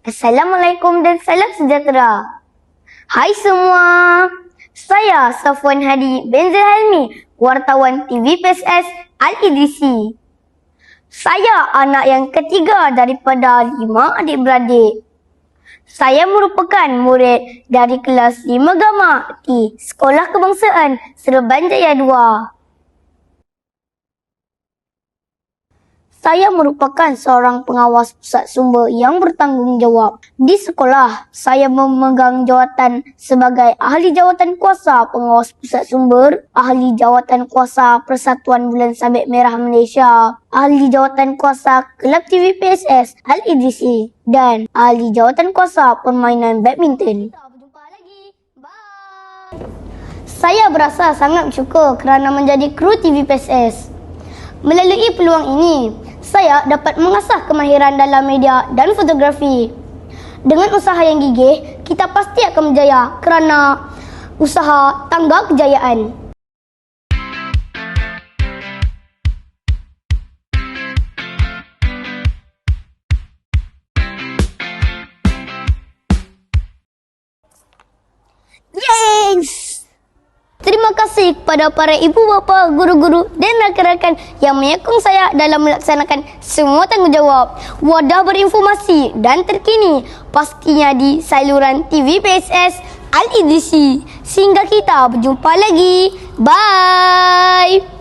Assalamualaikum dan salam sejahtera. Hai semua, saya Safwan Hadi Benzil Helmi, wartawan TV PSS Al-Idrisi. Saya anak yang ketiga daripada 5 adik-beradik. Saya merupakan murid dari kelas 5 Gama di Sekolah Kebangsaan Serban Jaya 2. Saya merupakan seorang pengawas pusat sumber yang bertanggungjawab. Di sekolah, saya memegang jawatan sebagai Ahli Jawatan Kuasa Pengawas Pusat Sumber, Ahli Jawatan Kuasa Persatuan Bulan Sabit Merah Malaysia, Ahli Jawatan Kuasa Kelab TV PSS Al-Idrisi, dan Ahli Jawatan Kuasa Permainan Badminton. Kita berjumpa lagi. Bye! Saya berasa sangat bersyukur kerana menjadi kru TV PSS. Melalui peluang ini, saya dapat mengasah kemahiran dalam media dan fotografi. Dengan usaha yang gigih, kita pasti akan berjaya kerana usaha tangga kejayaan. Yes! Terima kasih kepada para ibu bapa, guru-guru dan rakan-rakan yang menyokong saya dalam melaksanakan semua tanggungjawab. Wadah berinformasi dan terkini pastinya di saluran TV PSS Al-Idrisi. Sehingga kita berjumpa lagi. Bye!